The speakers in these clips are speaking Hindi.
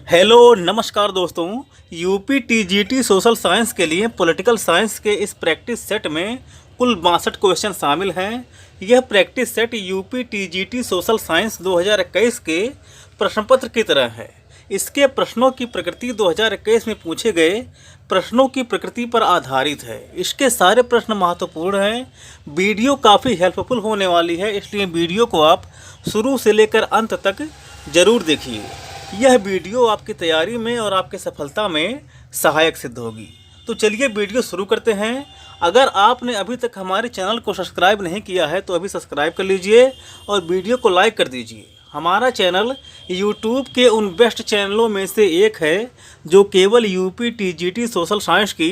हेलो नमस्कार दोस्तों। यूपी टीजीटी सोशल साइंस के लिए पॉलिटिकल साइंस के इस प्रैक्टिस सेट में कुल 62 क्वेश्चन शामिल हैं। यह practice set UP TGT social science 2021 के प्रश्न पत्र की तरह है। इसके प्रश्नों की प्रकृति 2021 में पूछे गए प्रश्नों की प्रकृति पर आधारित है। इसके सारे प्रश्न महत्वपूर्ण हैं। वीडियो काफ़ी हेल्पफुल होने वाली है, इसलिए वीडियो को आप शुरू से लेकर अंत तक ज़रूर देखिए। यह वीडियो आपकी तैयारी में और आपकी सफलता में सहायक सिद्ध होगी। तो चलिए वीडियो शुरू करते हैं। अगर आपने अभी तक हमारे चैनल को सब्सक्राइब नहीं किया है तो अभी सब्सक्राइब कर लीजिए और वीडियो को लाइक कर दीजिए। हमारा चैनल यूट्यूब के उन बेस्ट चैनलों में से एक है जो केवल यूपी टीजीटी सोशल साइंस की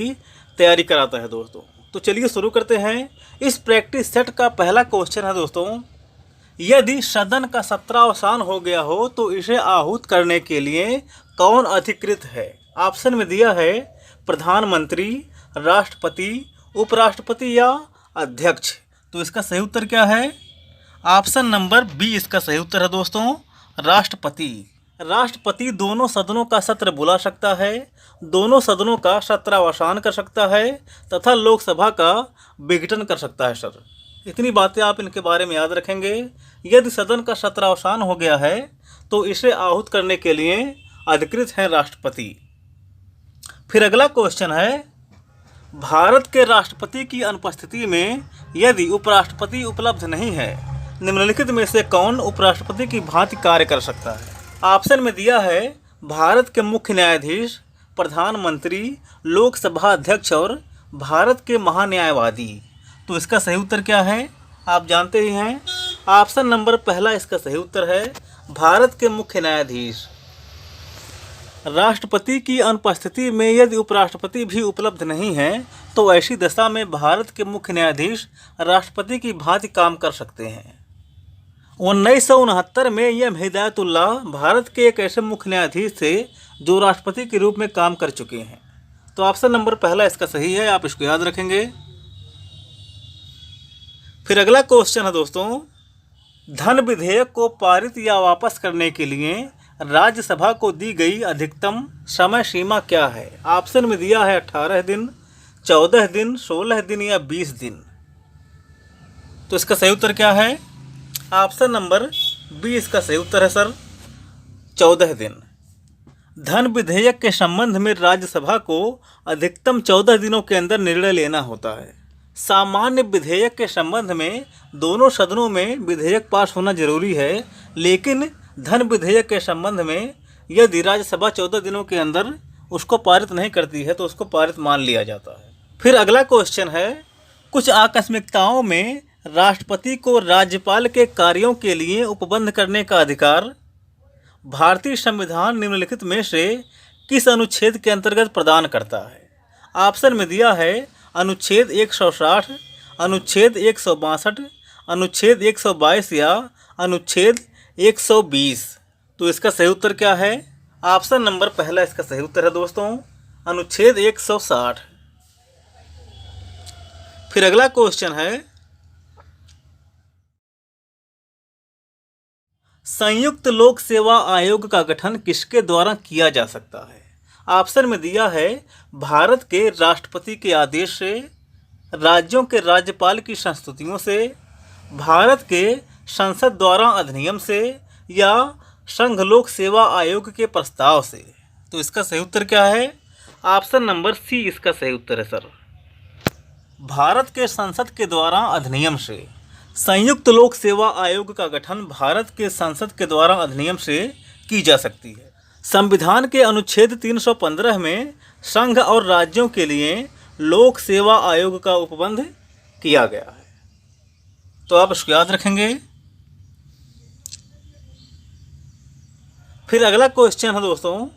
तैयारी कराता है दोस्तों। तो चलिए शुरू करते हैं। इस प्रैक्टिस सेट का पहला क्वेश्चन है दोस्तों, यदि सदन का सत्रावसान हो गया हो तो इसे आहूत करने के लिए कौन अधिकृत है? ऑप्शन में दिया है प्रधानमंत्री, राष्ट्रपति, उपराष्ट्रपति या अध्यक्ष। तो इसका सही उत्तर क्या है? ऑप्शन नंबर बी इसका सही उत्तर है दोस्तों, राष्ट्रपति। राष्ट्रपति दोनों सदनों का सत्र बुला सकता है, दोनों सदनों का सत्रावसान कर सकता है तथा लोकसभा का विघटन कर सकता है। सर, इतनी बातें आप इनके बारे में याद रखेंगे। यदि सदन का सत्रावसान हो गया है तो इसे आहूत करने के लिए अधिकृत हैं राष्ट्रपति। फिर अगला क्वेश्चन है, भारत के राष्ट्रपति की अनुपस्थिति में यदि उपराष्ट्रपति उपलब्ध नहीं है, निम्नलिखित में से कौन उपराष्ट्रपति की भांति कार्य कर सकता है? ऑप्शन में दिया है भारत के मुख्य न्यायाधीश, प्रधानमंत्री, लोकसभा अध्यक्ष और भारत के महान्यायवादी। तो इसका सही उत्तर क्या है? आप जानते ही हैं, ऑप्शन नंबर पहला इसका सही उत्तर है, भारत के मुख्य न्यायाधीश। राष्ट्रपति की अनुपस्थिति में यदि उपराष्ट्रपति भी उपलब्ध नहीं है तो ऐसी दशा में भारत के मुख्य न्यायाधीश राष्ट्रपति की भांति काम कर सकते हैं। 1969 में एम हिदायतुल्लाह भारत के एक ऐसे मुख्य न्यायाधीश थे जो राष्ट्रपति के रूप में काम कर चुके हैं। तो ऑप्शन नंबर पहला इसका सही है, आप इसको याद रखेंगे। फिर अगला क्वेश्चन है दोस्तों, धन विधेयक को पारित या वापस करने के लिए राज्यसभा को दी गई अधिकतम समय सीमा क्या है? ऑप्शन में दिया है 18 दिन, 14 दिन, 16 दिन या 20 दिन। तो इसका सही उत्तर क्या है? ऑप्शन नंबर बी इसका सही उत्तर है सर, 14 दिन। धन विधेयक के संबंध में राज्यसभा को अधिकतम 14 दिनों के अंदर निर्णय लेना होता है। सामान्य विधेयक के संबंध में दोनों सदनों में विधेयक पास होना जरूरी है, लेकिन धन विधेयक के संबंध में यदि राज्यसभा 14 दिनों के अंदर उसको पारित नहीं करती है तो उसको पारित मान लिया जाता है। फिर अगला क्वेश्चन है, कुछ आकस्मिकताओं में राष्ट्रपति को राज्यपाल के कार्यों के लिए उपबंध करने का अधिकार भारतीय संविधान निम्नलिखित में से किस अनुच्छेद के अंतर्गत प्रदान करता है? ऑप्शन में दिया है अनुच्छेद 160, अनुच्छेद 162, अनुच्छेद 122 या अनुच्छेद 120। तो इसका सही उत्तर क्या है? ऑप्शन नंबर पहला इसका सही उत्तर है दोस्तों, अनुच्छेद 160। फिर अगला क्वेश्चन है, संयुक्त लोक सेवा आयोग का गठन किसके द्वारा किया जा सकता है? ऑप्शन में दिया है भारत के राष्ट्रपति के आदेश से, राज्यों के राज्यपाल की संस्तुतियों से, भारत के संसद द्वारा अधिनियम से या संघ लोक सेवा आयोग के प्रस्ताव से। तो इसका सही उत्तर क्या है? ऑप्शन नंबर सी इसका सही उत्तर है सर, भारत के संसद के द्वारा अधिनियम से। संयुक्त लोक सेवा आयोग का गठन भारत के संसद के द्वारा अधिनियम से की जा सकती है। संविधान के अनुच्छेद 315 में संघ और राज्यों के लिए लोक सेवा आयोग का उपबंध किया गया है। तो आप इसको याद रखेंगे। फिर अगला क्वेश्चन है दोस्तों,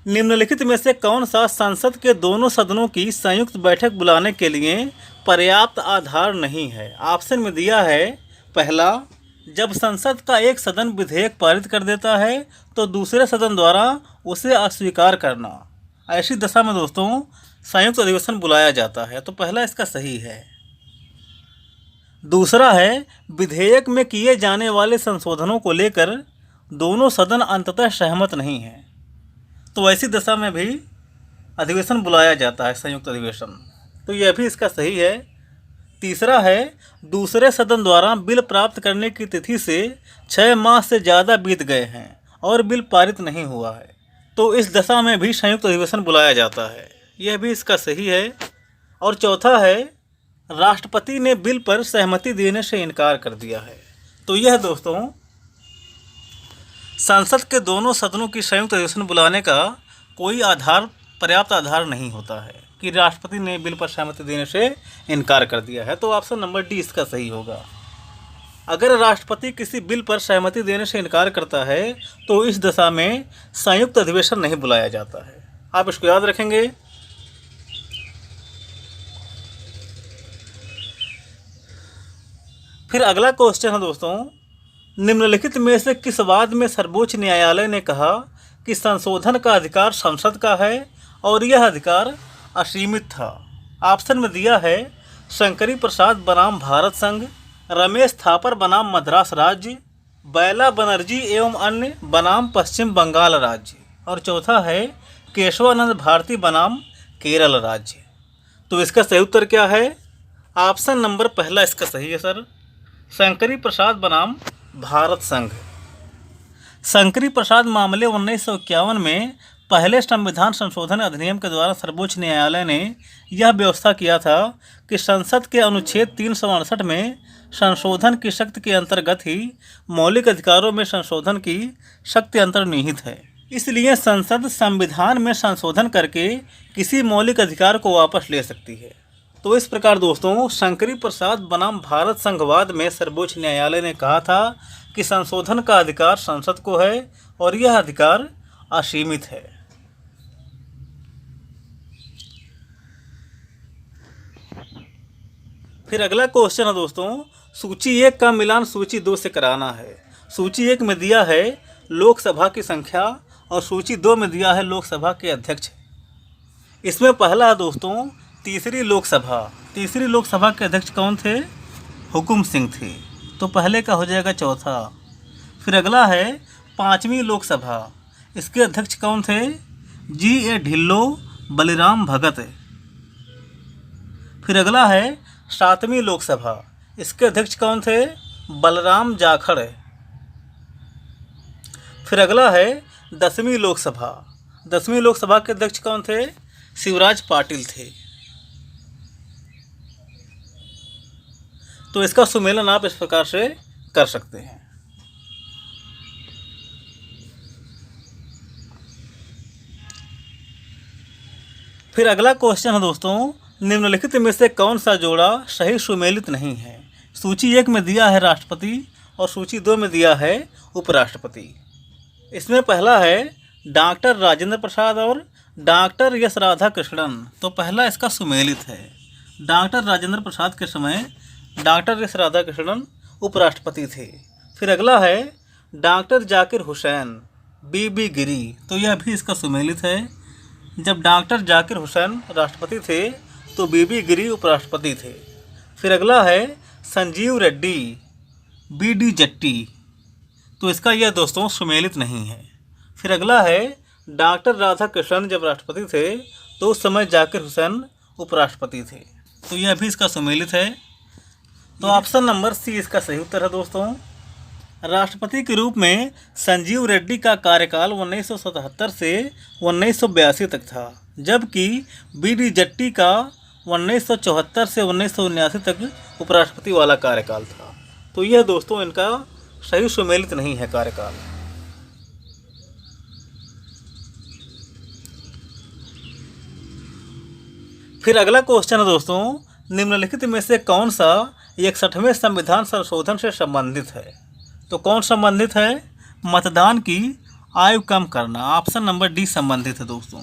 निम्नलिखित में से कौन सा संसद के दोनों सदनों की संयुक्त बैठक बुलाने के लिए पर्याप्त आधार नहीं है? ऑप्शन में दिया है पहला, जब संसद का एक सदन विधेयक पारित कर देता है तो दूसरे सदन द्वारा उसे अस्वीकार करना। ऐसी दशा में दोस्तों संयुक्त अधिवेशन बुलाया जाता है। तो पहला इसका सही है। दूसरा है, विधेयक में किए जाने वाले संशोधनों को लेकर दोनों सदन अंततः सहमत नहीं हैं। तो ऐसी दशा में भी अधिवेशन बुलाया जाता है, संयुक्त अधिवेशन। तो यह भी इसका सही है। तीसरा है, दूसरे सदन द्वारा बिल प्राप्त करने की तिथि से 6 माह से ज़्यादा बीत गए हैं और बिल पारित नहीं हुआ है, तो इस दशा में भी संयुक्त अधिवेशन बुलाया जाता है। यह भी इसका सही है। और चौथा है, राष्ट्रपति ने बिल पर सहमति देने से इनकार कर दिया है। तो यह दोस्तों संसद के दोनों सदनों की संयुक्त अधिवेशन बुलाने का कोई पर्याप्त आधार नहीं होता है कि राष्ट्रपति ने बिल पर सहमति देने से इनकार कर दिया है। तो ऑप्शन नंबर डी इसका सही होगा। अगर राष्ट्रपति किसी बिल पर सहमति देने से इनकार करता है तो इस दशा में संयुक्त अधिवेशन नहीं बुलाया जाता है। आप इसको याद रखेंगे। फिर अगला क्वेश्चन है दोस्तों, निम्नलिखित में से किस वाद में सर्वोच्च न्यायालय ने कहा कि संशोधन का अधिकार संसद का है और यह अधिकार असीमित था? ऑप्शन में दिया है शंकरी प्रसाद बनाम भारत संघ, रमेश थापर बनाम मद्रास राज्य, बैला बनर्जी एवं अन्य बनाम पश्चिम बंगाल राज्य, और चौथा है केशवानंद भारती बनाम केरल राज्य। तो इसका सही उत्तर क्या है? ऑप्शन नंबर पहला इसका सही है सर, शंकरी प्रसाद बनाम भारत संघ। शंकरी प्रसाद मामले 1951 में पहले संविधान संशोधन अधिनियम के द्वारा सर्वोच्च न्यायालय ने यह व्यवस्था किया था कि संसद के अनुच्छेद 368 में संशोधन की शक्ति के अंतर्गत ही मौलिक अधिकारों में संशोधन की शक्ति अंतर्निहित है। इसलिए संसद संविधान में संशोधन करके किसी मौलिक अधिकार को वापस ले सकती है। तो इस प्रकार दोस्तों शंकरी प्रसाद बनाम भारत संघवाद में सर्वोच्च न्यायालय ने कहा था कि संशोधन का अधिकार संसद को है और यह अधिकार असीमित है। फिर अगला क्वेश्चन है दोस्तों, सूची 1 का मिलान सूची 2 से कराना है। सूची 1 में दिया है लोकसभा की संख्या और सूची 2 में दिया है लोकसभा के अध्यक्ष। इसमें पहला है दोस्तों तीसरी लोकसभा के अध्यक्ष कौन थे? हुकुम सिंह थे। तो पहले का हो जाएगा चौथा। फिर अगला है 5वीं लोकसभा, इसके अध्यक्ष कौन थे? जी.ए. ढिल्लो, बलिराम भगत। फिर अगला है 7वीं लोकसभा, इसके अध्यक्ष कौन थे? बलराम जाखड़। फिर अगला है 10वीं लोकसभा के अध्यक्ष कौन थे? शिवराज पाटिल थे। तो इसका सुमेलन आप इस प्रकार से कर सकते हैं। फिर अगला क्वेश्चन है दोस्तों, निम्नलिखित में से कौन सा जोड़ा सही सुमेलित नहीं है? सूची 1 में दिया है राष्ट्रपति और सूची 2 में दिया है उपराष्ट्रपति। इसमें पहला है डॉक्टर राजेंद्र प्रसाद और डॉक्टर एस राधाकृष्णन। तो पहला इसका सुमेलित है। डॉक्टर राजेंद्र प्रसाद के समय डॉक्टर एस राधाकृष्णन उपराष्ट्रपति थे। फिर अगला है डॉक्टर जाकिर हुसैन बी गिरी। तो यह भी इसका सुमेलित है। जब डॉक्टर जाकिर हुसैन राष्ट्रपति थे तो बी गिरी उपराष्ट्रपति थे। फिर अगला है संजीव रेड्डी बी जट्टी। तो इसका यह दोस्तों सुमेलित नहीं है। फिर अगला है डॉक्टर राधाकृष्णन जब राष्ट्रपति थे तो उस समय जाकिर हुसैन उपराष्ट्रपति थे। तो यह भी इसका सुमेलित है। तो ऑप्शन नंबर सी इसका सही उत्तर है दोस्तों। राष्ट्रपति के रूप में संजीव रेड्डी का कार्यकाल 1977 से 1982 तक था, जबकि बी जट्टी का 1974 से 1979 तक उपराष्ट्रपति वाला कार्यकाल था। तो यह दोस्तों इनका सही सुमेलित नहीं है कार्यकाल। फिर अगला क्वेश्चन है दोस्तों, निम्नलिखित में से कौन सा 61वें संविधान संशोधन से संबंधित है? तो कौन संबंधित है? मतदान की आयु कम करना। ऑप्शन नंबर डी संबंधित है दोस्तों।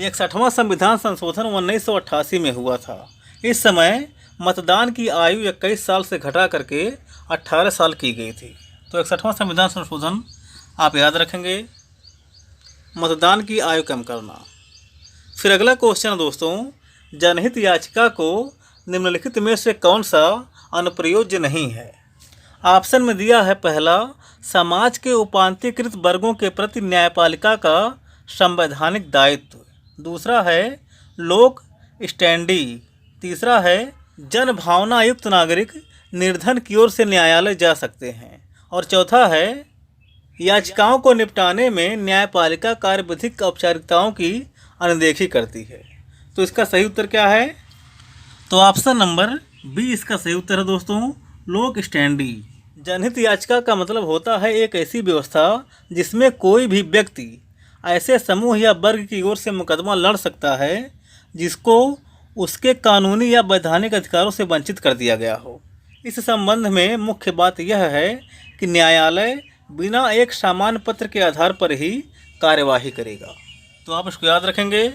61वां संविधान संशोधन 1988 में हुआ था। इस समय मतदान की आयु 21 साल से घटा करके 18 साल की गई थी। तो 61वां संविधान संशोधन आप याद रखेंगे, मतदान की आयु कम करना। फिर अगला क्वेश्चन दोस्तों, जनहित याचिका को निम्नलिखित में से कौन सा अनुप्रयोज्य नहीं है? ऑप्शन में दिया है पहला समाज के उपांतीकृत वर्गों के प्रति न्यायपालिका का संवैधानिक दायित्व। दूसरा है लोक स्टैंडी। तीसरा है जन भावना युक्त नागरिक निर्धन की ओर से न्यायालय जा सकते हैं। और चौथा है याचिकाओं को निपटाने में न्यायपालिका कार्यविधिक औपचारिकताओं की अनदेखी करती है। तो इसका सही उत्तर क्या है? तो ऑप्शन नंबर बी इसका सही उत्तर है दोस्तों, लोक स्टैंडी। जनहित याचिका का मतलब होता है एक ऐसी व्यवस्था जिसमें कोई भी व्यक्ति ऐसे समूह या वर्ग की ओर से मुकदमा लड़ सकता है जिसको उसके कानूनी या वैधानिक अधिकारों से वंचित कर दिया गया हो। इस संबंध में मुख्य बात यह है कि न्यायालय बिना एक सामान्य पत्र के आधार पर ही कार्यवाही करेगा। तो आप इसको याद रखेंगे।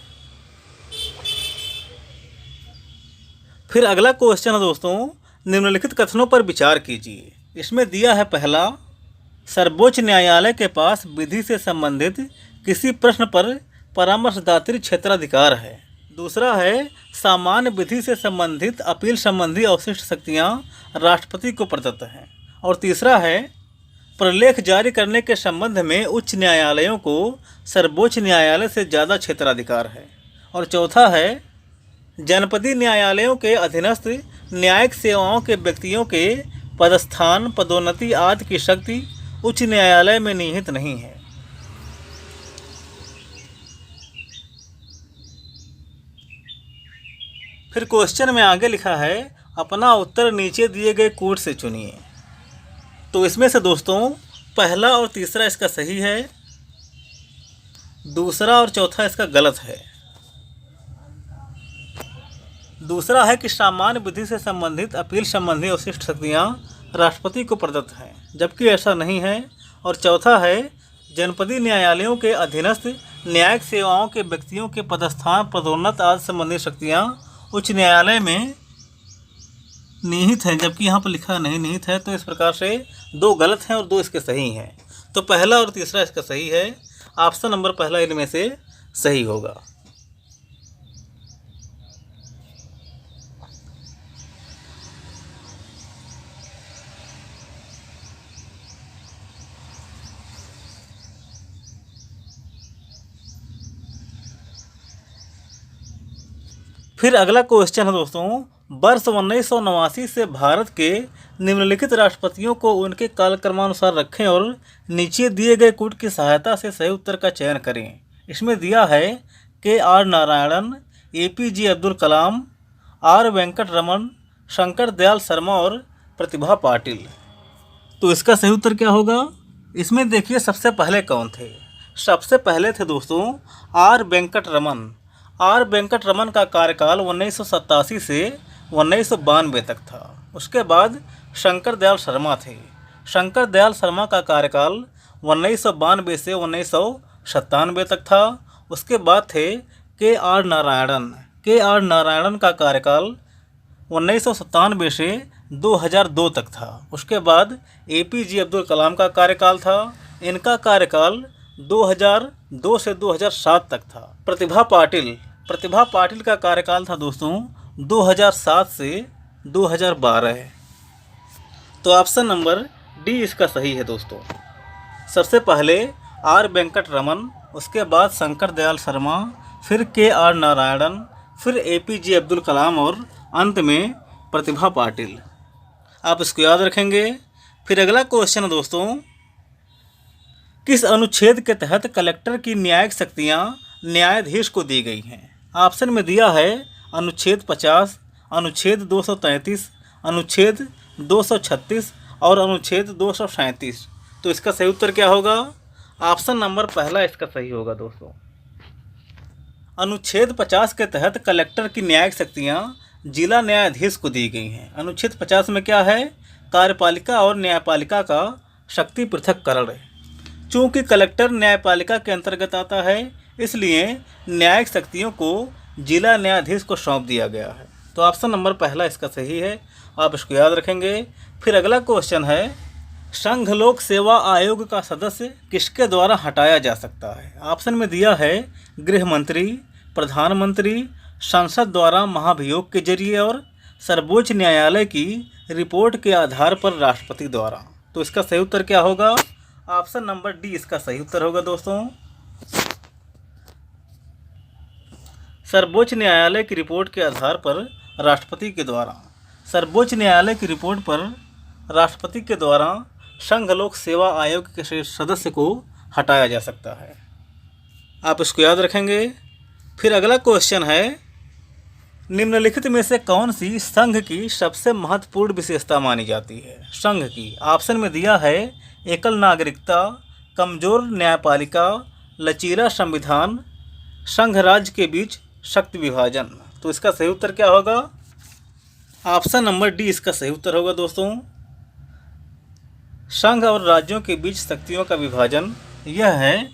फिर अगला क्वेश्चन है दोस्तों, निम्नलिखित कथनों पर विचार कीजिए। इसमें दिया है पहला, सर्वोच्च न्यायालय के पास विधि से संबंधित किसी प्रश्न पर परामर्शदात्री क्षेत्राधिकार है। दूसरा है सामान्य विधि से संबंधित अपील संबंधी अवशिष्ट शक्तियाँ राष्ट्रपति को प्रदत्त हैं। और तीसरा है प्रलेख जारी करने के संबंध में उच्च न्यायालयों को सर्वोच्च न्यायालय से ज़्यादा क्षेत्राधिकार है। और चौथा है जनपदीय न्यायालयों के अधीनस्थ न्यायिक सेवाओं के व्यक्तियों के पदस्थान, पदोन्नति आदि की शक्ति उच्च न्यायालय में निहित नहीं है। फिर क्वेश्चन में आगे लिखा है अपना उत्तर नीचे दिए गए कोड से चुनिए। तो इसमें से दोस्तों पहला और तीसरा इसका सही है, दूसरा और चौथा इसका गलत है। दूसरा है कि सामान्य विधि से संबंधित अपील संबंधी अवशिष्ट शक्तियाँ राष्ट्रपति को प्रदत्त हैं, जबकि ऐसा नहीं है। और चौथा है जनपदीय न्यायालयों के अधीनस्थ न्यायिक सेवाओं के व्यक्तियों के पदस्थान, पदोन्नत आदि संबंधी शक्तियाँ उच्च न्यायालय में निहित हैं, जबकि यहाँ पर लिखा नहीं निहित है। तो इस प्रकार से दो गलत हैं और दो इसके सही हैं। तो पहला और तीसरा इसका सही है। ऑप्शन नंबर पहला इनमें से सही होगा। फिर अगला क्वेश्चन है दोस्तों, वर्ष 1989 से भारत के निम्नलिखित राष्ट्रपतियों को उनके कालक्रमानुसार रखें और नीचे दिए गए कूट की सहायता से सही उत्तर का चयन करें। इसमें दिया है K R. Narayanan, A P J. Abdul Kalam, R. Venkataraman, Shankar Dayal Sharma और प्रतिभा पाटिल। तो इसका सही उत्तर क्या होगा? इसमें देखिए सबसे पहले कौन थे। सबसे पहले थे दोस्तों आर. वेंकट रमन। आर. वेंकट रमन का कार्यकाल 1987 से 1992 तक था। उसके बाद शंकर दयाल शर्मा थे। शंकर दयाल शर्मा का कार्यकाल 1992 से 1997 तक था। उसके बाद थे के.आर. नारायणन। के.आर. नारायणन का कार्यकाल 1997 से 2002 तक था। उसके बाद ए.पी.जे. अब्दुल कलाम का कार्यकाल था। इनका कार्यकाल 2002 से 2007 तक था। प्रतिभा पाटिल का कार्यकाल था दोस्तों 2007 से 2012। तो ऑप्शन नंबर डी इसका सही है दोस्तों। सबसे पहले आर. वेंकट रमन, उसके बाद शंकर दयाल शर्मा, फिर के.आर. नारायणन, फिर ए.पी.जे. अब्दुल कलाम और अंत में प्रतिभा पाटिल। आप इसको याद रखेंगे। फिर अगला क्वेश्चन है दोस्तों, किस अनुच्छेद के तहत कलेक्टर की न्यायिक शक्तियाँ न्यायाधीश को दी गई हैं? ऑप्शन में दिया है अनुच्छेद 50, अनुच्छेद 233, अनुच्छेद 236 और अनुच्छेद 237। तो इसका सही उत्तर क्या होगा? ऑप्शन नंबर पहला इसका सही होगा दोस्तों। अनुच्छेद 50 के तहत कलेक्टर की न्यायिक शक्तियाँ जिला न्यायाधीश को दी गई हैं। अनुच्छेद 50 में क्या है? कार्यपालिका और न्यायपालिका का शक्ति पृथक्करण है। चूँकि कलेक्टर न्यायपालिका के अंतर्गत आता है, इसलिए न्यायिक शक्तियों को जिला न्यायाधीश को सौंप दिया गया है। तो ऑप्शन नंबर पहला इसका सही है, आप इसको याद रखेंगे। फिर अगला क्वेश्चन है, संघ लोक सेवा आयोग का सदस्य किसके द्वारा हटाया जा सकता है? ऑप्शन में दिया है गृह मंत्री, प्रधानमंत्री, संसद द्वारा महाभियोग के जरिए और सर्वोच्च न्यायालय की रिपोर्ट के आधार पर राष्ट्रपति द्वारा। तो इसका सही उत्तर क्या होगा? ऑप्शन नंबर डी इसका सही उत्तर होगा दोस्तों। सर्वोच्च न्यायालय की रिपोर्ट के आधार पर राष्ट्रपति के द्वारा सर्वोच्च न्यायालय की रिपोर्ट पर राष्ट्रपति के द्वारा संघ लोक सेवा आयोग के सदस्य को हटाया जा सकता है। आप इसको याद रखेंगे। फिर अगला क्वेश्चन है, निम्नलिखित में से कौन सी संघ की सबसे महत्वपूर्ण विशेषता मानी जाती है? संघ की ऑप्शन में दिया है एकल नागरिकता, कमजोर न्यायपालिका, लचीला संविधान, संघ राज्य के बीच शक्ति विभाजन। तो इसका सही उत्तर क्या होगा? ऑप्शन नंबर डी इसका सही उत्तर होगा दोस्तों। संघ और राज्यों के बीच शक्तियों का विभाजन, यह है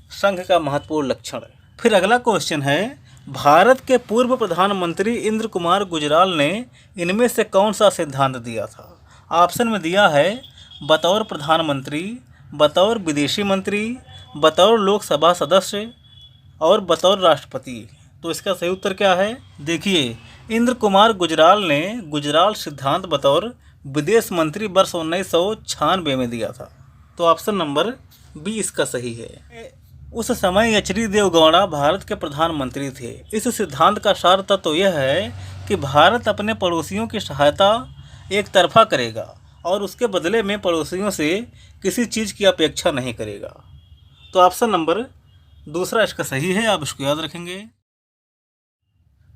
संघ का महत्वपूर्ण लक्षण। फिर अगला क्वेश्चन है, भारत के पूर्व प्रधानमंत्री इंद्र कुमार गुजराल ने इनमें से कौन सा सिद्धांत दिया था? ऑप्शन में दिया है बतौर प्रधानमंत्री, बतौर विदेशी मंत्री, बतौर लोकसभा सदस्य और बतौर राष्ट्रपति। तो इसका सही उत्तर क्या है? देखिए, इंद्र कुमार गुजराल ने गुजराल सिद्धांत बतौर विदेश मंत्री वर्ष 1996 में दिया था। तो ऑप्शन नंबर बी इसका सही है। उस समय एच.डी. देवगौड़ा भारत के प्रधानमंत्री थे। इस सिद्धांत का सार तत्व यह है कि भारत अपने पड़ोसियों की सहायता एक तरफा करेगा और उसके बदले में पड़ोसियों से किसी चीज़ की अपेक्षा नहीं करेगा। तो ऑप्शन नंबर दूसरा इसका सही है, आप इसको याद रखेंगे।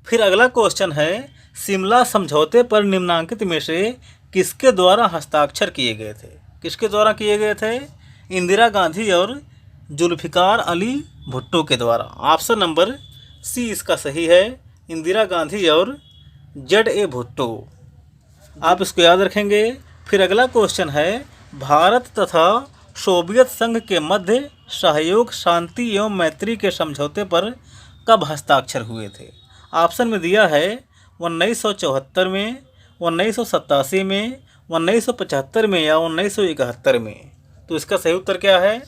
फिर अगला क्वेश्चन है, शिमला समझौते पर निम्नांकित में से किसके द्वारा हस्ताक्षर किए गए थे? किसके द्वारा किए गए थे? इंदिरा गांधी और जुल्फ़िकार अली भुट्टो के द्वारा। ऑप्शन नंबर सी इसका सही है, इंदिरा गांधी और Z.A. भुट्टो। आप इसको याद रखेंगे। फिर अगला क्वेश्चन है, भारत तथा सोवियत संघ के मध्य सहयोग, शांति एवं मैत्री के समझौते पर कब हस्ताक्षर हुए थे? ऑप्शन में दिया है 1974 में, 1987 में, 1975 में या 1971 में। तो इसका सही उत्तर क्या है?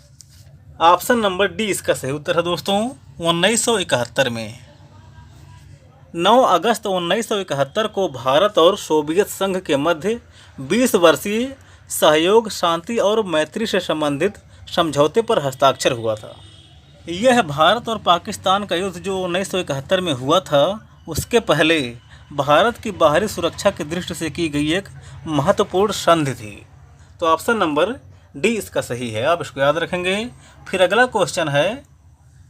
ऑप्शन नंबर डी इसका सही उत्तर है दोस्तों, 1971 में। 9 अगस्त 1971 को भारत और सोवियत संघ के मध्य 20 वर्षीय सहयोग, शांति और मैत्री से संबंधित समझौते पर हस्ताक्षर हुआ था। यह भारत और पाकिस्तान का युद्ध जो 1971 में हुआ था, उसके पहले भारत की बाहरी सुरक्षा की दृष्टि से की गई एक महत्वपूर्ण संधि थी। तो ऑप्शन नंबर डी इसका सही है, आप इसको याद रखेंगे। फिर अगला क्वेश्चन है,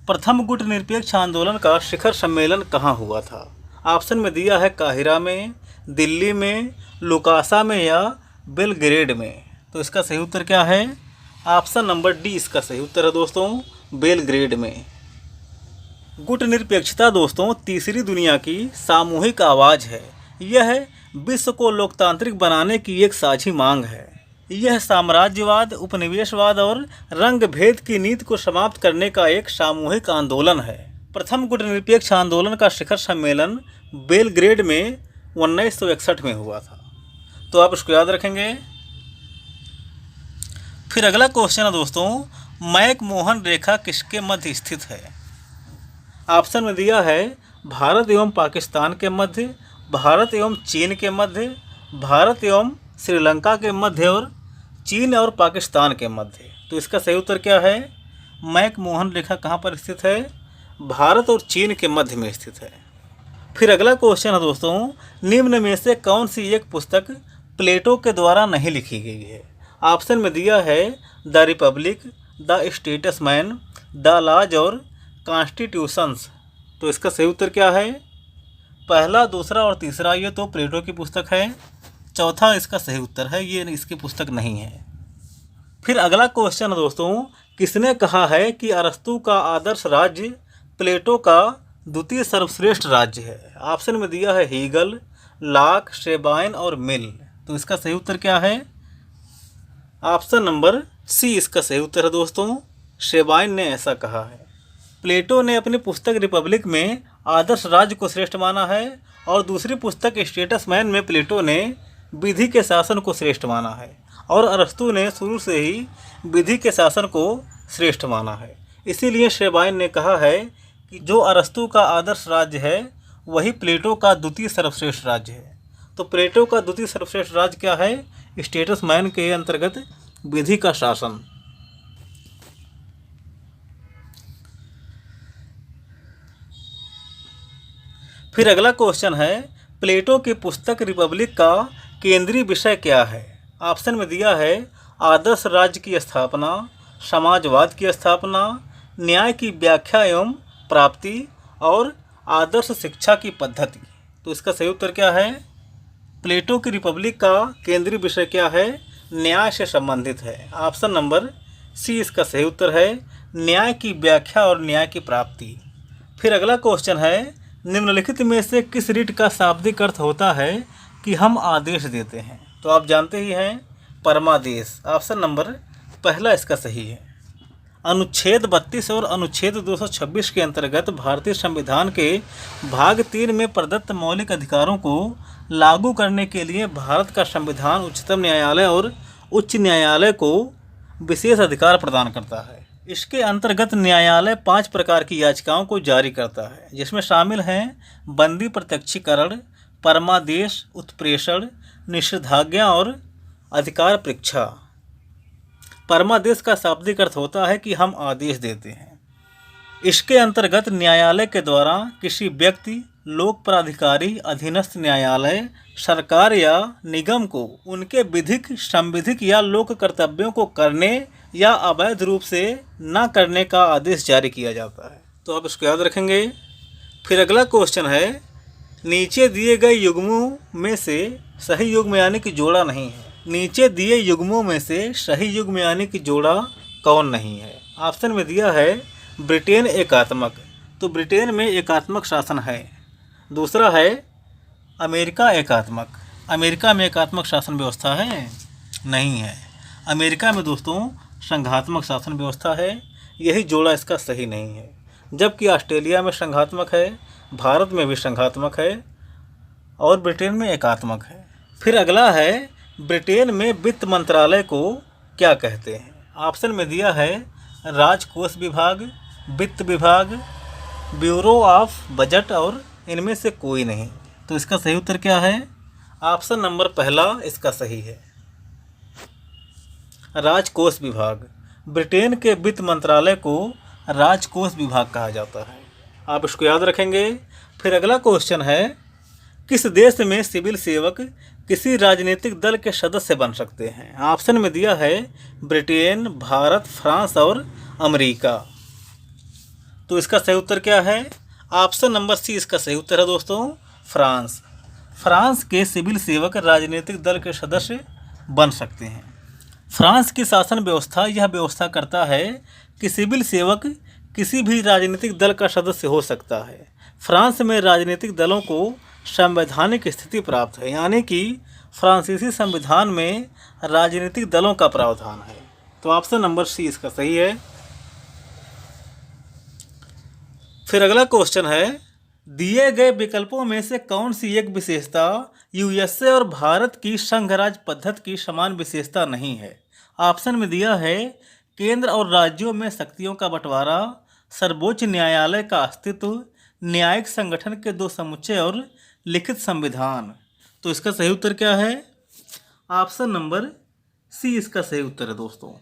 प्रथम गुट निरपेक्ष आंदोलन का शिखर सम्मेलन कहाँ हुआ था? ऑप्शन में दिया है काहिरा में, दिल्ली में, लुकासा में या बेलग्रेड में। तो इसका सही उत्तर क्या है? ऑप्शन नंबर डी इसका सही उत्तर है दोस्तों, बेलग्रेड में। गुट निरपेक्षता दोस्तों तीसरी दुनिया की सामूहिक आवाज़ है। यह विश्व को लोकतांत्रिक बनाने की एक साझी मांग है। यह साम्राज्यवाद, उपनिवेशवाद और रंग भेद की नीति को समाप्त करने का एक सामूहिक आंदोलन है। प्रथम गुट निरपेक्ष आंदोलन का शिखर सम्मेलन बेलग्रेड में 1961 में हुआ था। तो आप इसको याद रखेंगे। फिर अगला क्वेश्चन है दोस्तों, मैक-मोहन रेखा किसके मध्य स्थित है? ऑप्शन में दिया है भारत एवं पाकिस्तान के मध्य, भारत एवं चीन के मध्य, भारत एवं श्रीलंका के मध्य और चीन और पाकिस्तान के मध्य। तो इसका सही उत्तर क्या है? मैक-मोहन रेखा कहाँ पर स्थित है? भारत और चीन के मध्य में स्थित है। फिर अगला क्वेश्चन है दोस्तों, निम्न में से कौन सी एक पुस्तक प्लेटो के द्वारा नहीं लिखी गई है? ऑप्शन में दिया है the Republic, the Statesman, the Laws और कॉन्स्टिट्यूशंस। तो इसका सही उत्तर क्या है? पहला, दूसरा और तीसरा ये तो प्लेटो की पुस्तक है। चौथा इसका सही उत्तर है, ये इसकी पुस्तक नहीं है। फिर अगला क्वेश्चन है दोस्तों, किसने कहा है कि अरस्तु का आदर्श राज्य प्लेटो का द्वितीय सर्वश्रेष्ठ राज्य है? ऑप्शन में दिया है हीगल, लॉक, शेबाइन और मिल। तो इसका सही उत्तर क्या है? ऑप्शन नंबर सी इसका सही उत्तर है दोस्तों, शेबाइन ने ऐसा कहा है। प्लेटो ने अपनी पुस्तक रिपब्लिक में आदर्श राज्य को श्रेष्ठ माना है और दूसरी पुस्तक स्टेट्समैन में प्लेटो ने विधि के शासन को श्रेष्ठ माना है और अरस्तु ने शुरू से ही विधि के शासन को श्रेष्ठ माना है। इसीलिए शेबाइन ने कहा है कि जो अरस्तु का आदर्श राज्य है वही प्लेटो का द्वितीय सर्वश्रेष्ठ राज्य है। तो प्लेटो का द्वितीय सर्वश्रेष्ठ राज्य क्या है? स्टेट्समैन के अंतर्गत विधि का शासन। फिर अगला क्वेश्चन है, प्लेटो की पुस्तक रिपब्लिक का केंद्रीय विषय क्या है? ऑप्शन में दिया है आदर्श राज्य की स्थापना, समाजवाद की स्थापना, न्याय की व्याख्या एवं प्राप्ति और आदर्श शिक्षा की पद्धति। तो इसका सही उत्तर क्या है? प्लेटो की रिपब्लिक का केंद्रीय विषय क्या है? न्याय से संबंधित है। ऑप्शन नंबर सी इसका सही उत्तर है, न्याय की व्याख्या और न्याय की प्राप्ति। फिर अगला क्वेश्चन है, निम्नलिखित में से किस रीट का शाब्दिक अर्थ होता है कि हम आदेश देते हैं? तो आप जानते ही हैं, परमादेश। ऑप्शन नंबर पहला इसका सही है। अनुच्छेद 32 और अनुच्छेद 226 के अंतर्गत भारतीय संविधान के भाग 3 में प्रदत्त मौलिक अधिकारों को लागू करने के लिए भारत का संविधान उच्चतम न्यायालय और उच्च न्यायालय को विशेष अधिकार प्रदान करता है। इसके अंतर्गत न्यायालय 5 प्रकार की याचिकाओं को जारी करता है, जिसमें शामिल हैं बंदी प्रत्यक्षीकरण, परमादेश, उत्प्रेषण, निषेधाज्ञा और अधिकार परीक्षा। परमादेश का शाब्दिक अर्थ होता है कि हम आदेश देते हैं। इसके अंतर्गत न्यायालय के द्वारा किसी व्यक्ति, लोक प्राधिकारी, अधीनस्थ न्यायालय, सरकार या निगम को उनके विधिक, संविधिक या लोक कर्तव्यों को करने या अवैध रूप से न करने का आदेश जारी किया जाता है। तो आप इसको याद रखेंगे। फिर अगला क्वेश्चन है, नीचे दिए गए युग्मों में से सही युग्म यानी कि जोड़ा नहीं है। नीचे दिए युग्मों में से सही युग्म यानी कि जोड़ा कौन नहीं है? ऑप्शन में दिया है ब्रिटेन एकात्मक, तो ब्रिटेन में एकात्मक शासन है। दूसरा है अमेरिका एकात्मक, अमेरिका में एकात्मक शासन व्यवस्था है? नहीं है। अमेरिका में दोस्तों संघात्मक शासन व्यवस्था है, यही जोड़ा इसका सही नहीं है। जबकि ऑस्ट्रेलिया में संघात्मक है, भारत में भी संघात्मक है और ब्रिटेन में एकात्मक है। फिर अगला है, ब्रिटेन में वित्त मंत्रालय को क्या कहते हैं? ऑप्शन में दिया है राजकोष विभाग, वित्त विभाग, ब्यूरो ऑफ बजट और इनमें से कोई नहीं। तो इसका सही उत्तर क्या है? ऑप्शन नंबर पहला इसका सही है, राजकोष विभाग। ब्रिटेन के वित्त मंत्रालय को राजकोष विभाग कहा जाता है। आप इसको याद रखेंगे। फिर अगला क्वेश्चन है, किस देश में सिविल सेवक किसी राजनीतिक दल के सदस्य बन सकते हैं? ऑप्शन में दिया है ब्रिटेन, भारत, फ्रांस और अमेरिका। तो इसका सही उत्तर क्या है? ऑप्शन नंबर सी इसका सही उत्तर है दोस्तों, फ्रांस। फ्रांस के सिविल सेवक राजनीतिक दल के सदस्य बन सकते हैं। फ्रांस की शासन व्यवस्था यह व्यवस्था करता है कि सिविल सेवक किसी भी राजनीतिक दल का सदस्य हो सकता है। फ्रांस में राजनीतिक दलों को संवैधानिक स्थिति प्राप्त है, यानी कि फ्रांसीसी संविधान में राजनीतिक दलों का प्रावधान है। तो ऑप्शन नंबर सी इसका सही है। फिर अगला क्वेश्चन है, दिए गए विकल्पों में से कौन सी एक विशेषता यूएसए और भारत की संघराज्य पद्धति की समान विशेषता नहीं है? ऑप्शन में दिया है केंद्र और राज्यों में शक्तियों का बंटवारा, सर्वोच्च न्यायालय का अस्तित्व, न्यायिक संगठन के 2 समुच्चय और लिखित संविधान। तो इसका सही उत्तर क्या है? ऑप्शन नंबर सी इसका सही उत्तर है दोस्तों।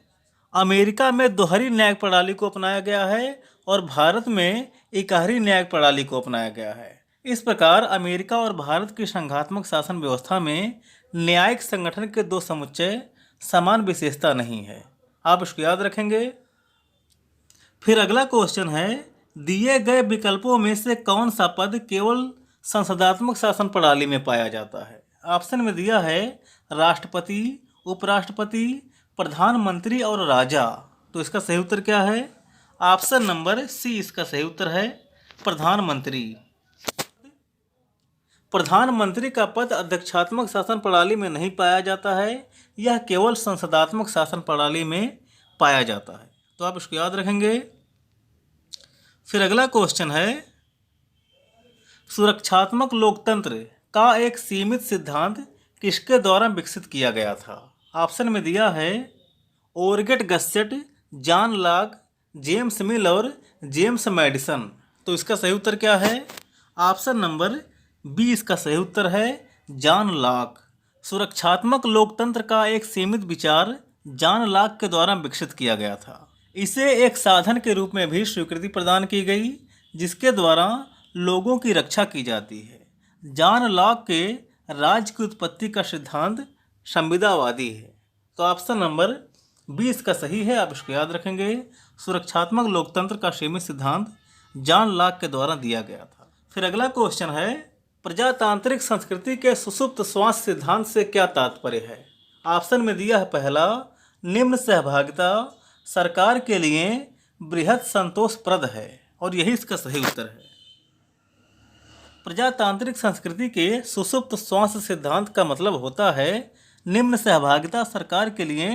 अमेरिका में दोहरी न्यायिक प्रणाली को अपनाया गया है और भारत में इकहरी न्यायिक प्रणाली को अपनाया गया है। इस प्रकार अमेरिका और भारत की संघात्मक शासन व्यवस्था में न्यायिक संगठन के 2 समुच्चय समान विशेषता नहीं है। आप इसको याद रखेंगे। फिर अगला क्वेश्चन है, दिए गए विकल्पों में से कौन सा पद केवल संसदात्मक शासन प्रणाली में पाया जाता है? ऑप्शन में दिया है राष्ट्रपति, उपराष्ट्रपति, प्रधानमंत्री और राजा। तो इसका सही उत्तर क्या है? ऑप्शन नंबर सी इसका सही उत्तर है, प्रधानमंत्री। प्रधानमंत्री का पद अध्यक्षात्मक शासन प्रणाली में नहीं पाया जाता है, यह केवल संसदात्मक शासन प्रणाली में पाया जाता है। तो आप इसको याद रखेंगे। फिर अगला क्वेश्चन है, सुरक्षात्मक लोकतंत्र का एक सीमित सिद्धांत किसके द्वारा विकसित किया गया था? ऑप्शन में दिया है ओरगेट गस्सेट, जॉन लॉक, जेम्स मिल और जेम्स मैडिसन। तो इसका सही उत्तर क्या है? ऑप्शन नंबर बी इसका सही उत्तर है, जॉन लॉक। सुरक्षात्मक लोकतंत्र का एक सीमित विचार जॉन लॉक के द्वारा विकसित किया गया था। इसे एक साधन के रूप में भी स्वीकृति प्रदान की गई, जिसके द्वारा लोगों की रक्षा की जाती है। जॉन लॉक के राज्य की उत्पत्ति का सिद्धांत संविदावादी है। तो ऑप्शन नंबर 20 का सही है, आप इसको याद रखेंगे। सुरक्षात्मक लोकतंत्र का सीमित सिद्धांत जॉन लॉक के द्वारा दिया गया था। फिर अगला क्वेश्चन है, प्रजातांत्रिक संस्कृति के सुषुप्त श्वास सिद्धांत से क्या तात्पर्य है। ऑप्शन में दिया है पहला, निम्न सहभागिता सरकार के लिए बृहद संतोषप्रद है, और यही इसका सही उत्तर है। प्रजातांत्रिक संस्कृति के सुषुप्त श्वास सिद्धांत का मतलब होता है निम्न सहभागिता सरकार के लिए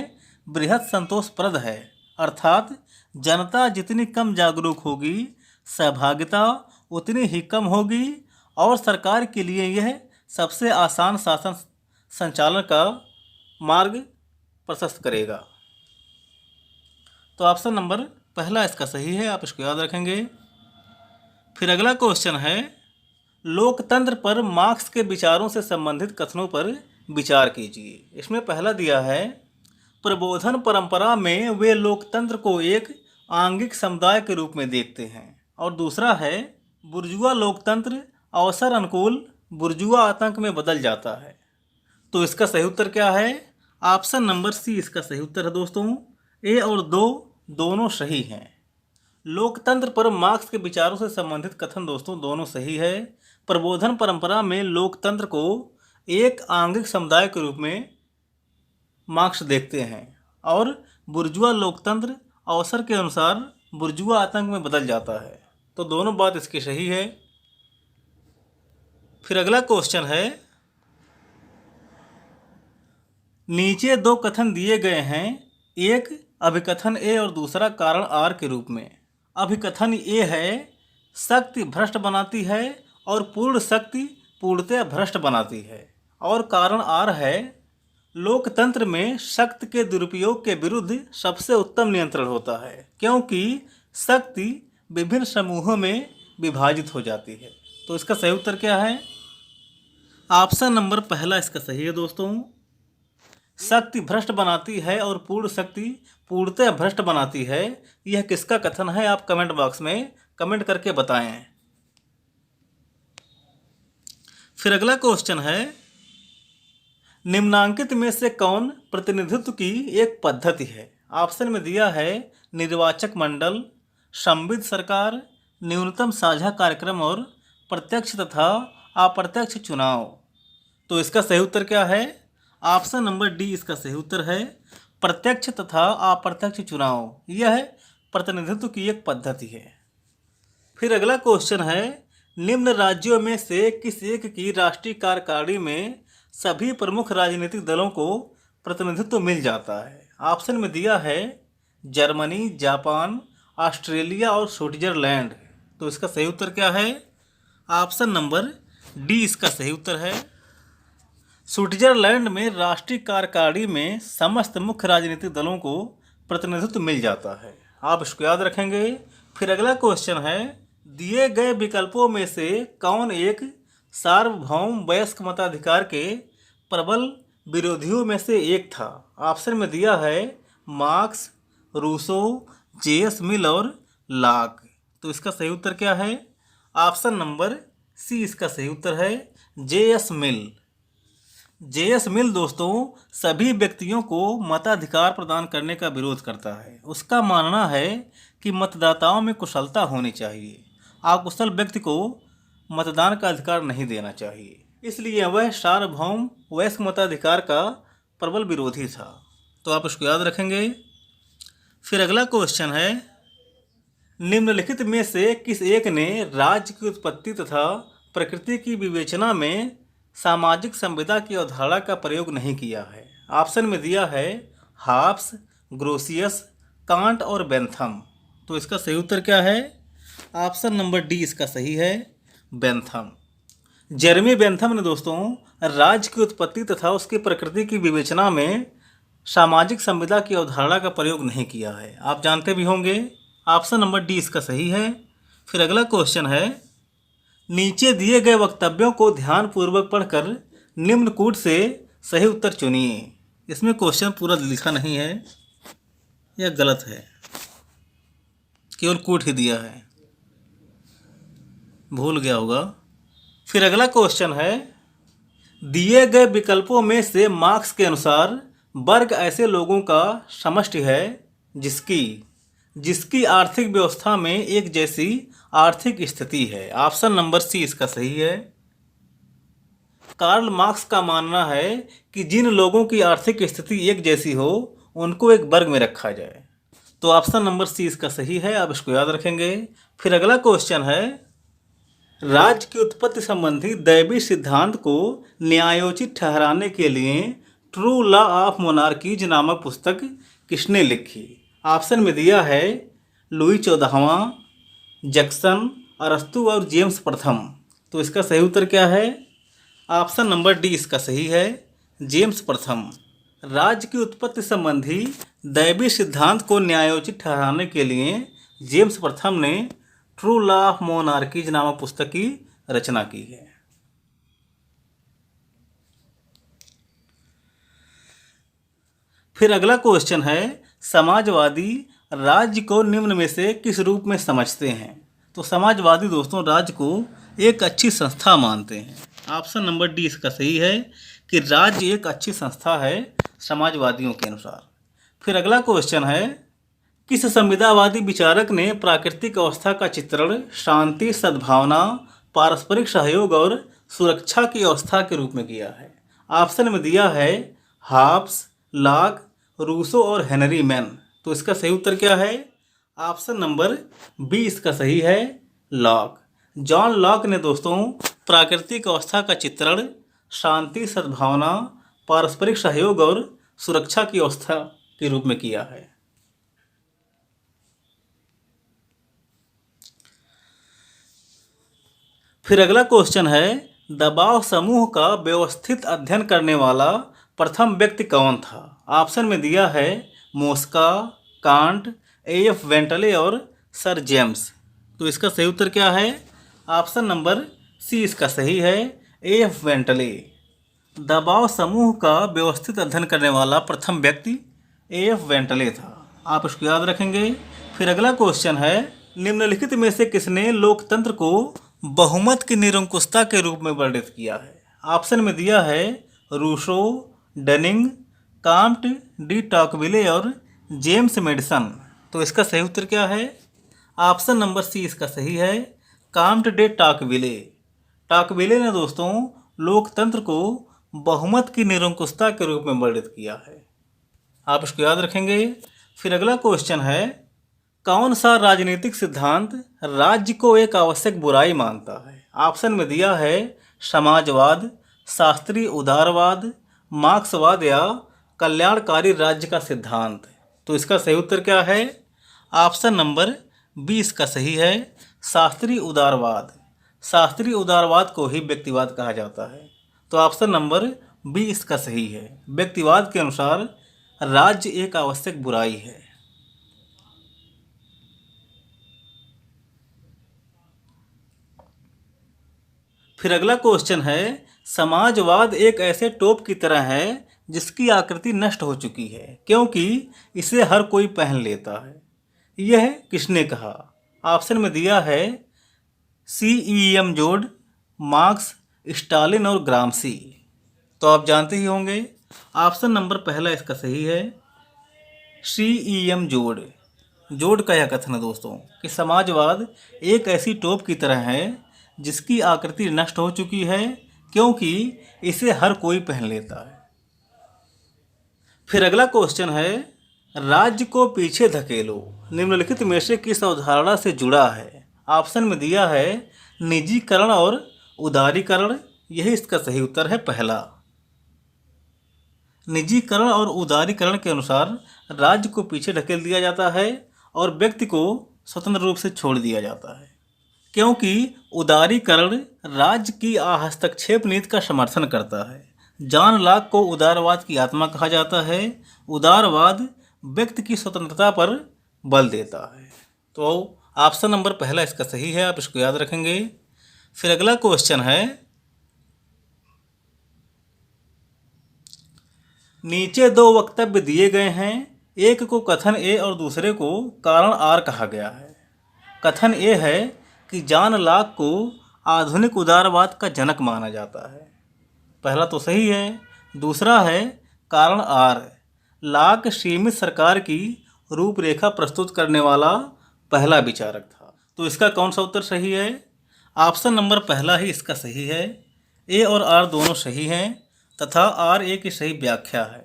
बृहद संतोषप्रद है, अर्थात जनता जितनी कम जागरूक होगी सहभागिता उतनी ही कम होगी और सरकार के लिए यह सबसे आसान शासन संचालन का मार्ग प्रशस्त करेगा। तो ऑप्शन नंबर पहला इसका सही है, आप इसको याद रखेंगे। फिर अगला क्वेश्चन है, लोकतंत्र पर मार्क्स के विचारों से संबंधित कथनों पर विचार कीजिए। इसमें पहला दिया है, प्रबोधन परंपरा में वे लोकतंत्र को एक आंगिक समुदाय के रूप में देखते हैं, और दूसरा है, बुर्जुआ लोकतंत्र अवसर अनुकूल बुर्जुआ आतंक में बदल जाता है। तो इसका सही उत्तर क्या है? ऑप्शन नंबर सी इसका सही उत्तर है दोस्तों। ए और दो दोनों सही हैं। लोकतंत्र पर मार्क्स के विचारों से संबंधित कथन दोस्तों दोनों सही है। प्रबोधन परंपरा में लोकतंत्र को एक आंगिक समुदाय के रूप में मार्क्स देखते हैं, और बुर्जुआ लोकतंत्र अवसर के अनुसार बुर्जुआ आतंक में बदल जाता है। तो दोनों बात इसकी सही है। फिर अगला क्वेश्चन है, नीचे दो कथन दिए गए हैं, एक अभिकथन ए और दूसरा कारण आर के रूप में। अभिकथन ए है, शक्ति भ्रष्ट बनाती है और पूर्ण शक्ति पूर्णतः भ्रष्ट बनाती है, और कारण आर है, लोकतंत्र में शक्ति के दुरुपयोग के विरुद्ध सबसे उत्तम नियंत्रण होता है, क्योंकि शक्ति विभिन्न समूहों में विभाजित हो जाती है। तो इसका सही उत्तर क्या है? ऑप्शन नंबर पहला इसका सही है दोस्तों। शक्ति भ्रष्ट बनाती है और पूर्ण शक्ति पूर्णतः भ्रष्ट बनाती है, यह किसका कथन है? आप कमेंट बॉक्स में कमेंट करके बताएं। फिर अगला क्वेश्चन है, निम्नांकित में से कौन प्रतिनिधित्व की एक पद्धति है? ऑप्शन में दिया है, निर्वाचक मंडल, संविद सरकार, न्यूनतम साझा कार्यक्रम और प्रत्यक्ष तथा अप्रत्यक्ष चुनाव। तो इसका सही उत्तर क्या है? ऑप्शन नंबर डी इसका सही उत्तर है, प्रत्यक्ष तथा अप्रत्यक्ष चुनाव। यह प्रतिनिधित्व की एक पद्धति है। फिर अगला क्वेश्चन है, निम्न राज्यों में से किस एक की राष्ट्रीय कार्यकारिणी में सभी प्रमुख राजनीतिक दलों को प्रतिनिधित्व मिल जाता है? ऑप्शन में दिया है, जर्मनी, जापान, ऑस्ट्रेलिया और स्विट्जरलैंड। तो इसका सही उत्तर क्या है? ऑप्शन नंबर डी इसका सही उत्तर है। स्विट्जरलैंड में राष्ट्रीय कार्यकारिणी में समस्त मुख्य राजनीतिक दलों को प्रतिनिधित्व मिल जाता है, आप इसको याद रखेंगे। फिर अगला क्वेश्चन है, दिए गए विकल्पों में से कौन एक सार्वभौम वयस्क मताधिकार के प्रबल विरोधियों में से एक था? ऑप्शन में दिया है, मार्क्स, रूसो, जे.एस. मिल और लॉक। तो इसका सही उत्तर क्या है? ऑप्शन नंबर सी इसका सही उत्तर है, जे.एस. मिल। जे.एस. मिल दोस्तों सभी व्यक्तियों को मताधिकार प्रदान करने का विरोध करता है। उसका मानना है कि मतदाताओं में कुशलता होनी चाहिए, अकुशल व्यक्ति को मतदान का अधिकार नहीं देना चाहिए, इसलिए वह सार्वभौम वयस्क मताधिकार का प्रबल विरोधी था। तो आप इसको याद रखेंगे। फिर अगला क्वेश्चन है, निम्नलिखित में से किस एक ने राज्य की उत्पत्ति तथा प्रकृति की विवेचना में सामाजिक संविदा की अवधारणा का प्रयोग नहीं किया है? ऑप्शन में दिया है, हॉब्स, ग्रोसियस, कांट और बेंथम। तो इसका सही उत्तर क्या है? ऑप्शन नंबर डी इसका सही है, बेंथम। जेरेमी बेंथम ने दोस्तों राज्य की उत्पत्ति तथा उसकी प्रकृति की विवेचना में सामाजिक संविदा की अवधारणा का प्रयोग नहीं किया है, आप जानते भी होंगे। ऑप्शन नंबर डी इसका सही है। फिर अगला क्वेश्चन है, नीचे दिए गए वक्तव्यों को ध्यानपूर्वक पढ़कर निम्न कूट से सही उत्तर चुनिए। इसमें क्वेश्चन पूरा लिखा नहीं है, यह गलत है, केवल कूट ही दिया है। भूल गया होगा। फिर अगला क्वेश्चन है, दिए गए विकल्पों में से मार्क्स के अनुसार वर्ग ऐसे लोगों का समष्टि है जिसकी जिसकी आर्थिक व्यवस्था में एक जैसी आर्थिक स्थिति है। ऑप्शन नंबर सी इसका सही है। कार्ल मार्क्स का मानना है कि जिन लोगों की आर्थिक स्थिति एक जैसी हो उनको एक वर्ग में रखा जाए। तो ऑप्शन नंबर सी इसका सही है, आप इसको याद रखेंगे। फिर अगला क्वेश्चन है, राज्य की उत्पत्ति संबंधी दैवी सिद्धांत को न्यायोचित ठहराने के लिए ट्रू लॉ ऑफ मोनार्कीज नामक पुस्तक किसने लिखी? ऑप्शन में दिया है लुई 14वां, जैक्सन, अरस्तु और जेम्स प्रथम। तो इसका सही उत्तर क्या है? ऑप्शन नंबर डी इसका सही है, जेम्स प्रथम। राज्य की उत्पत्ति संबंधी दैवी सिद्धांत को न्यायोचित ठहराने के लिए जेम्स प्रथम ने ट्रू लॉ ऑफ मोनार्कीज नामक पुस्तक की रचना की है। फिर अगला क्वेश्चन है, समाजवादी राज्य को निम्न में से किस रूप में समझते हैं? तो समाजवादी दोस्तों राज्य को एक अच्छी संस्था मानते हैं। ऑप्शन नंबर डी इसका सही है कि राज्य एक अच्छी संस्था है समाजवादियों के अनुसार। फिर अगला क्वेश्चन है, किस संविदावादी विचारक ने प्राकृतिक अवस्था का चित्रण शांति, सद्भावना, पारस्परिक सहयोग और सुरक्षा की अवस्था के रूप में किया है? ऑप्शन में दिया है हॉब्स, लॉक, रूसो और हेनरी मैन। तो इसका सही उत्तर क्या है? ऑप्शन नंबर बी इसका सही है, लॉक। जॉन लॉक ने दोस्तों प्राकृतिक अवस्था का चित्रण शांति, सद्भावना, पारस्परिक सहयोग और सुरक्षा की अवस्था के रूप में किया है। फिर अगला क्वेश्चन है, दबाव समूह का व्यवस्थित अध्ययन करने वाला प्रथम व्यक्ति कौन था? ऑप्शन में दिया है मोस्का, कांट, एफ वेंटले और सर जेम्स। तो इसका सही उत्तर क्या है? ऑप्शन नंबर सी इसका सही है, एफ वेंटले। दबाव समूह का व्यवस्थित अध्ययन करने वाला प्रथम व्यक्ति एफ वेंटले था, आप इसको याद रखेंगे। फिर अगला क्वेश्चन है, निम्नलिखित में से किसने लोकतंत्र को बहुमत की निरंकुशता के रूप में वर्णित किया है? ऑप्शन में दिया है Rousseau, Dunning, Comte, de Tocqueville और जेम्स मेडिसन। तो इसका सही उत्तर क्या है? ऑप्शन नंबर सी इसका सही है, काम्ट डे टॉकविले। टॉकविले ने दोस्तों लोकतंत्र को बहुमत की निरंकुशता के रूप में वर्णित किया है, आप इसको याद रखेंगे। फिर अगला क्वेश्चन है, कौन सा राजनीतिक सिद्धांत राज्य को एक आवश्यक बुराई मानता है? ऑप्शन में दिया है समाजवाद, शास्त्रीय उदारवाद, मार्क्सवाद या कल्याणकारी राज्य का सिद्धांत। तो इसका सही उत्तर क्या है? ऑप्शन नंबर बी इसका सही है, शास्त्रीय उदारवाद। शास्त्रीय उदारवाद को ही व्यक्तिवाद कहा जाता है। तो ऑप्शन नंबर बी इसका सही है, व्यक्तिवाद के अनुसार राज्य एक आवश्यक बुराई है। फिर अगला क्वेश्चन है, समाजवाद एक ऐसे टोप की तरह है जिसकी आकृति नष्ट हो चुकी है क्योंकि इसे हर कोई पहन लेता है, यह किसने कहा? ऑप्शन में दिया है CEM जोड, मार्क्स, स्टालिन और ग्रामसी। तो आप जानते ही होंगे, ऑप्शन नंबर पहला इसका सही है, CEM जोड। जोड का यह कथन है दोस्तों कि समाजवाद एक ऐसी टोप की तरह है जिसकी आकृति नष्ट हो चुकी है क्योंकि इसे हर कोई पहन लेता है। फिर अगला क्वेश्चन है, राज्य को पीछे धकेलो निम्नलिखित में से किस अवधारणा से जुड़ा है? ऑप्शन में दिया है निजीकरण और उदारीकरण, यही इसका सही उत्तर है, पहला। निजीकरण और उदारीकरण के अनुसार राज्य को पीछे ढकेल दिया जाता है और व्यक्ति को स्वतंत्र रूप से छोड़ दिया जाता है क्योंकि उदारीकरण राज्य की हस्तक्षेप नीति का समर्थन करता है। जॉन लॉक को उदारवाद की आत्मा कहा जाता है। उदारवाद व्यक्ति की स्वतंत्रता पर बल देता है। तो ऑप्शन नंबर पहला इसका सही है, आप इसको याद रखेंगे। फिर अगला क्वेश्चन है, नीचे दो वक्तव्य दिए गए हैं, एक को कथन ए और दूसरे को कारण आर कहा गया है। कथन ए है कि जॉन लॉक को आधुनिक उदारवाद का जनक माना जाता है। पहला तो सही है। दूसरा है कारण आर, लॉक सीमित सरकार की रूपरेखा प्रस्तुत करने वाला पहला विचारक था। तो इसका कौन सा उत्तर सही है? ऑप्शन नंबर पहला ही इसका सही है। ए और आर दोनों सही हैं तथा आर ए की सही व्याख्या है।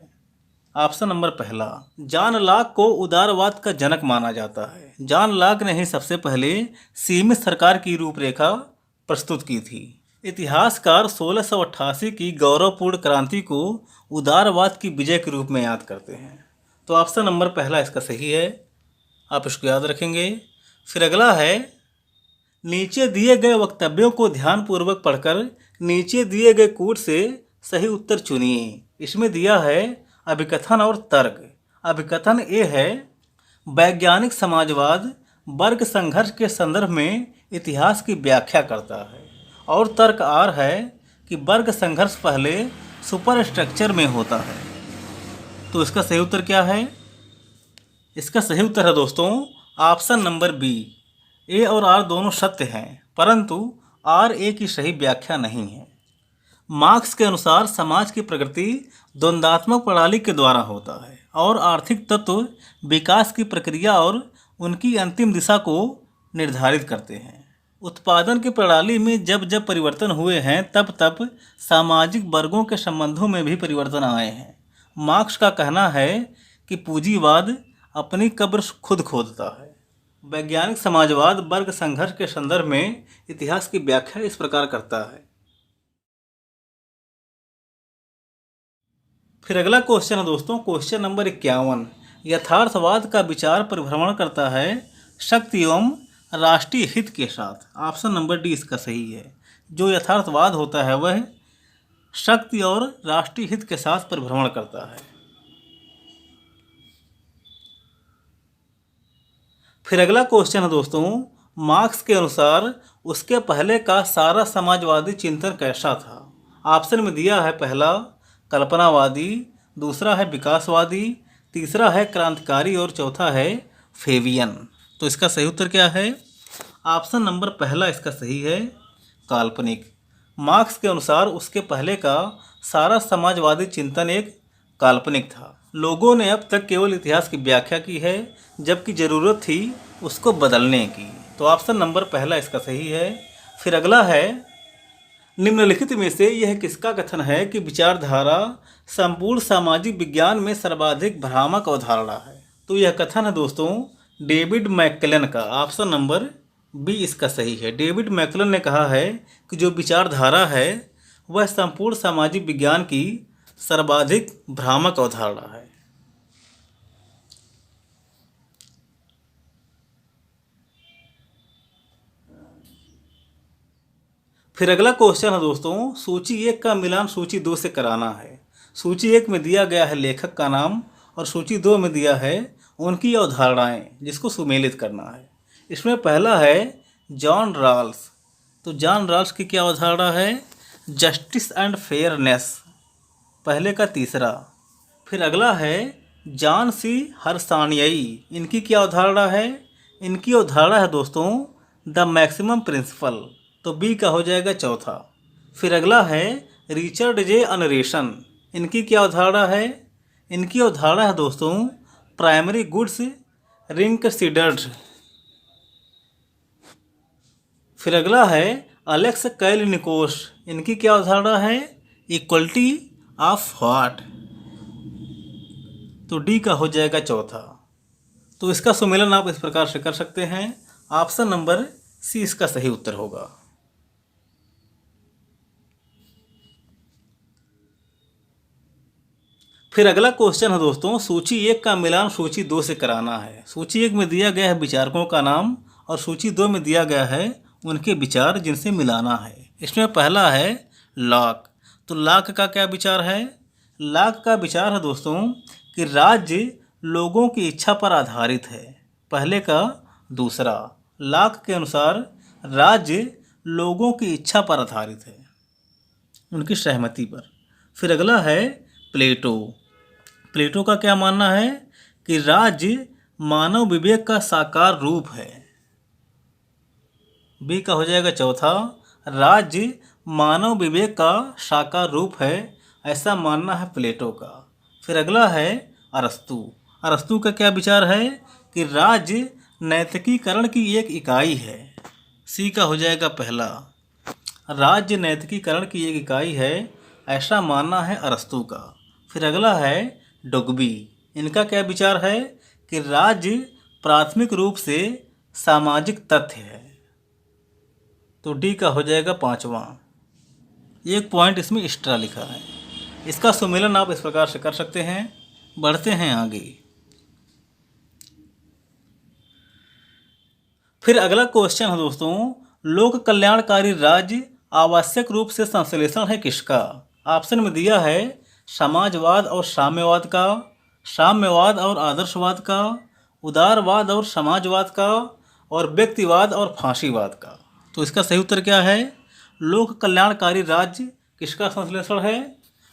ऑप्शन नंबर पहला, जॉन लॉक को उदारवाद का जनक माना जाता है। जॉन लॉक ने ही सबसे पहले सीमित सरकार की रूपरेखा प्रस्तुत की थी। इतिहासकार 1688 की गौरवपूर्ण क्रांति को उदारवाद की विजय के रूप में याद करते हैं। तो ऑप्शन नंबर पहला इसका सही है, आप इसको याद रखेंगे। फिर अगला है, नीचे दिए गए वक्तव्यों को ध्यानपूर्वक पढ़कर नीचे दिए गए कूट से सही उत्तर चुनिए। इसमें दिया है अभिकथन और तर्क। अभिकथन ए है, वैज्ञानिक समाजवाद वर्ग संघर्ष के संदर्भ में इतिहास की व्याख्या करता है। और तर्क आर है कि वर्ग संघर्ष पहले सुपर स्ट्रक्चर में होता है। तो इसका सही उत्तर क्या है? इसका सही उत्तर है दोस्तों ऑप्शन नंबर बी। ए और आर दोनों सत्य हैं, परंतु आर ए की सही व्याख्या नहीं है। मार्क्स के अनुसार समाज की प्रगति द्वंद्वात्मक प्रणाली के द्वारा होता है और आर्थिक तत्व विकास की प्रक्रिया और उनकी अंतिम दिशा को निर्धारित करते हैं। उत्पादन की प्रणाली में जब जब परिवर्तन हुए हैं तब तब सामाजिक वर्गों के संबंधों में भी परिवर्तन आए हैं। मार्क्स का कहना है कि पूंजीवाद अपनी कब्र खुद खोदता है। वैज्ञानिक समाजवाद वर्ग संघर्ष के संदर्भ में इतिहास की व्याख्या इस प्रकार करता है। फिर अगला क्वेश्चन है दोस्तों, क्वेश्चन नंबर 51। यथार्थवाद का विचार परिभ्रमण करता है शक्ति एवं राष्ट्रीय हित के साथ। ऑप्शन नंबर डी इसका सही है। जो यथार्थवाद होता है वह शक्ति और राष्ट्रीय हित के साथ परिभ्रमण करता है। फिर अगला क्वेश्चन है दोस्तों, मार्क्स के अनुसार उसके पहले का सारा समाजवादी चिंतन कैसा था? ऑप्शन में दिया है पहला कल्पनावादी, दूसरा है विकासवादी, तीसरा है क्रांतिकारी और चौथा है फेवियन। तो इसका सही उत्तर क्या है? ऑप्शन नंबर पहला इसका सही है, काल्पनिक। मार्क्स के अनुसार उसके पहले का सारा समाजवादी चिंतन एक काल्पनिक था। लोगों ने अब तक केवल इतिहास की व्याख्या की है जबकि ज़रूरत थी उसको बदलने की। तो ऑप्शन नंबर पहला इसका सही है। फिर अगला है, निम्नलिखित में से यह किसका कथन है कि विचारधारा संपूर्ण सामाजिक विज्ञान में सर्वाधिक भ्रामक अवधारणा है? तो यह कथन है दोस्तों डेविड मैकक्लेन का। ऑप्शन नंबर बी इसका सही है। डेविड मैकक्लेन ने कहा है कि जो विचारधारा है वह संपूर्ण सामाजिक विज्ञान की सर्वाधिक भ्रामक अवधारणा है। फिर अगला क्वेश्चन है दोस्तों, सूची 1 का मिलान सूची 2 से कराना है। सूची 1 में दिया गया है लेखक का नाम और सूची 2 में दिया है उनकी अवधारणाएं जिसको सुमेलित करना है। इसमें पहला है जॉन रॉल्स। तो जॉन रॉल्स की क्या अवधारणा है? जस्टिस एंड फेयरनेस, पहले का तीसरा। फिर अगला है जॉन सी हर्सानियाई। इनकी क्या अवधारणा है? इनकी अवधारणा है दोस्तों द मैक्सिमम प्रिंसिपल। तो बी का हो जाएगा चौथा। फिर अगला है रिचर्ड जे अनरेशन। इनकी क्या अवधारणा है? इनकी अवधारणा है दोस्तों प्राइमरी गुड्स रिंकसीडर्ड। फिर अगला है अलेक्स कैलिनिकोस। इनकी क्या अवधारणा है? Equality of what. तो डी का हो जाएगा चौथा। तो इसका सुमेलन आप इस प्रकार से कर सकते हैं। ऑप्शन नंबर सी इसका सही उत्तर होगा। फिर अगला क्वेश्चन है दोस्तों, सूची 1 का मिलान सूची 2 से कराना है। सूची 1 में दिया गया है विचारकों का नाम और सूची 2 में दिया गया है उनके विचार जिनसे मिलाना है। इसमें पहला है लॉक। तो लॉक का क्या विचार है? लॉक का विचार है दोस्तों कि राज्य लोगों की इच्छा पर आधारित है। पहले का दूसरा। लॉक के अनुसार राज्य लोगों की इच्छा पर आधारित है, उनकी सहमति पर। फिर अगला है प्लेटो। प्लेटो का क्या मानना है कि राज्य मानव विवेक का साकार रूप है। बी का हो जाएगा चौथा, राज्य मानव विवेक का साकार रूप है, ऐसा मानना है प्लेटो का। फिर अगला है अरस्तू। अरस्तू का क्या विचार है कि राज्य नैतिकीकरण की एक इकाई है। सी का हो जाएगा पहला, राज्य नैतिकीकरण की एक इकाई है, ऐसा मानना है अरस्तू का। फिर अगला है डुग्बी। इनका क्या विचार है कि राज्य प्राथमिक रूप से सामाजिक तथ्य है। तो डी का हो जाएगा पांचवा। एक पॉइंट इसमें एक्स्ट्रा लिखा है। इसका सुमेलन आप इस प्रकार से कर सकते हैं। बढ़ते हैं आगे। फिर अगला क्वेश्चन है दोस्तों, लोक कल्याणकारी राज्य आवश्यक रूप से संश्लेषण है किसका। ऑप्शन में दिया है समाजवाद और साम्यवाद का, साम्यवाद और आदर्शवाद का, उदारवाद और समाजवाद का, और व्यक्तिवाद और फांसीवाद का। तो इसका सही उत्तर क्या है, लोक कल्याणकारी राज्य किसका संश्लेषण है,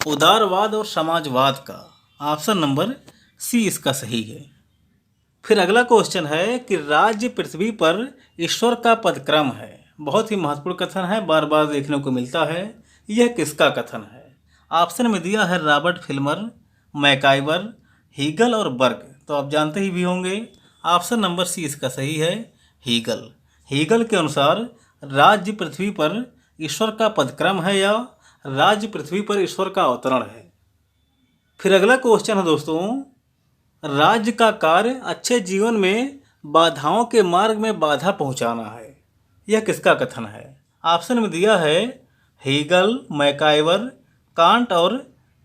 उदारवाद और समाजवाद का। ऑप्शन नंबर सी इसका सही है। फिर अगला क्वेश्चन है कि राज्य पृथ्वी पर ईश्वर का पदक्रम है। बहुत ही महत्वपूर्ण कथन है, बार बार देखने को मिलता है। यह किसका कथन है। ऑप्शन में दिया है रॉबर्ट फिल्मर, मैकाइवर, हीगल और बर्ग। तो आप जानते ही भी होंगे, ऑप्शन नंबर सी इसका सही है, हीगल। हीगल के अनुसार राज्य पृथ्वी पर ईश्वर का पदक्रम है या राज्य पृथ्वी पर ईश्वर का अवतरण है। फिर अगला क्वेश्चन है दोस्तों, राज्य का कार्य अच्छे जीवन में बाधाओं के मार्ग में बाधा पहुंचाना है। यह किसका कथन है। ऑप्शन में दिया है हीगल, मैकाइवर, कांट और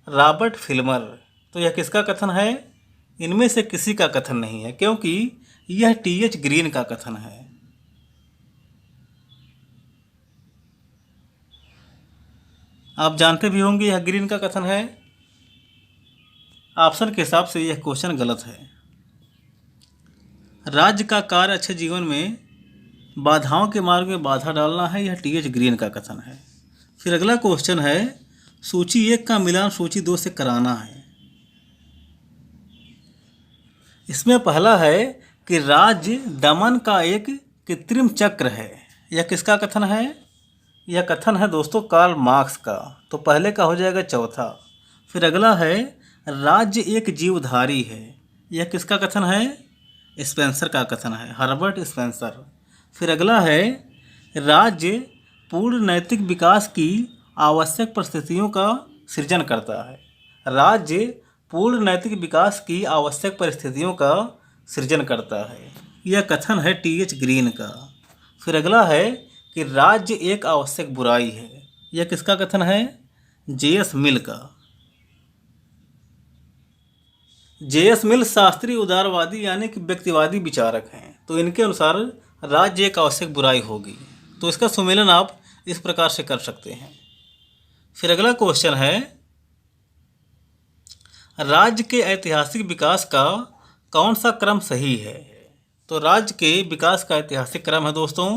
रॉबर्ट फिल्मर। तो यह किसका कथन है, इनमें से किसी का कथन नहीं है, क्योंकि यह टी.एच. ग्रीन का कथन है। आप जानते भी होंगे यह ग्रीन का कथन है। ऑप्शन के हिसाब से यह क्वेश्चन गलत है। राज्य का कार्य अच्छे जीवन में बाधाओं के मार्ग में बाधा डालना है, यह टी.एच. ग्रीन का कथन है। फिर अगला क्वेश्चन है, सूची 1 का मिलान सूची 2 से कराना है। इसमें पहला है कि राज्य दमन का एक कृत्रिम चक्र है। यह किसका कथन है, यह कथन है दोस्तों कार्ल मार्क्स का। तो पहले का हो जाएगा चौथा। फिर अगला है राज्य एक जीवधारी है। यह किसका कथन है, स्पेंसर का कथन है, हर्बर्ट स्पेंसर। फिर अगला है राज्य पूर्ण नैतिक विकास की आवश्यक परिस्थितियों का सृजन करता है। राज्य पूर्ण नैतिक विकास की आवश्यक परिस्थितियों का सृजन करता है। यह कथन है टी.एच. ग्रीन का। फिर अगला है कि राज्य एक आवश्यक बुराई है। यह किसका कथन है, जे.एस. मिल का। जे.एस. मिल शास्त्रीय उदारवादी यानी कि व्यक्तिवादी विचारक हैं। तो इनके अनुसार राज्य एक आवश्यक बुराई होगी। तो इसका सुमेलन आप इस प्रकार से कर सकते हैं। फिर अगला क्वेश्चन है, राज्य के ऐतिहासिक विकास का कौन सा क्रम सही है। तो राज्य के विकास का ऐतिहासिक क्रम है दोस्तों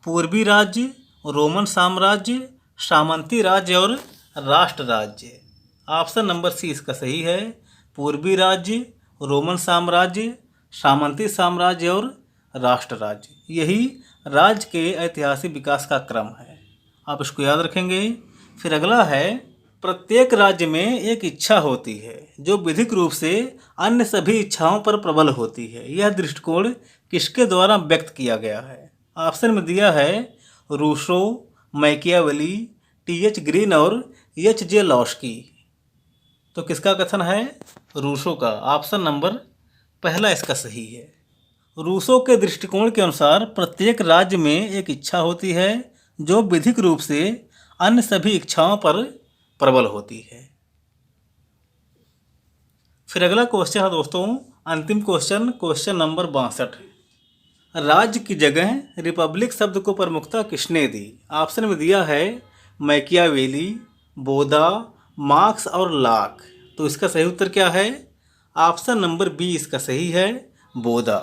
पूर्वी राज्य, रोमन साम्राज्य, सामंती राज्य और राष्ट्र राज्य। ऑप्शन नंबर सी इसका सही है, पूर्वी राज्य, रोमन साम्राज्य, सामंती साम्राज्य और राष्ट्र राज्य। यही राज्य के ऐतिहासिक विकास का क्रम है, आप इसको याद रखेंगे। फिर अगला है, प्रत्येक राज्य में एक इच्छा होती है जो विधिक रूप से अन्य सभी इच्छाओं पर प्रबल होती है। यह दृष्टिकोण किसके द्वारा व्यक्त किया गया है। ऑप्शन में दिया है रूसो, मैकियावेली, टी.एच. ग्रीन और एच.जे. लॉस्की। तो किसका कथन है, रूसो का। ऑप्शन नंबर पहला इसका सही है। रूसो के दृष्टिकोण के अनुसार प्रत्येक राज्य में एक इच्छा होती है जो विधिक रूप से अन्य सभी इच्छाओं पर प्रबल होती है। फिर अगला क्वेश्चन है दोस्तों अंतिम क्वेश्चन, क्वेश्चन नंबर 62। राज्य की जगह रिपब्लिक शब्द को प्रमुखता किसने दी। ऑप्शन में दिया है मैकियावेली, बोधा, मार्क्स और लॉक। तो इसका सही उत्तर क्या है, ऑप्शन नंबर बी इसका सही है, बोधा।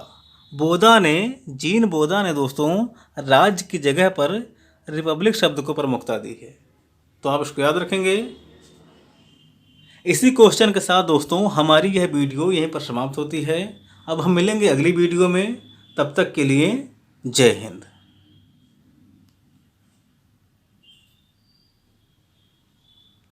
जीन बोधा ने दोस्तों राज्य की जगह पर रिपब्लिक शब्द को प्रमुखता दी है। तो आप इसको याद रखेंगे। इसी क्वेश्चन के साथ दोस्तों हमारी यह वीडियो यहीं पर समाप्त होती है। अब हम मिलेंगे अगली वीडियो में, तब तक के लिए जय हिंद।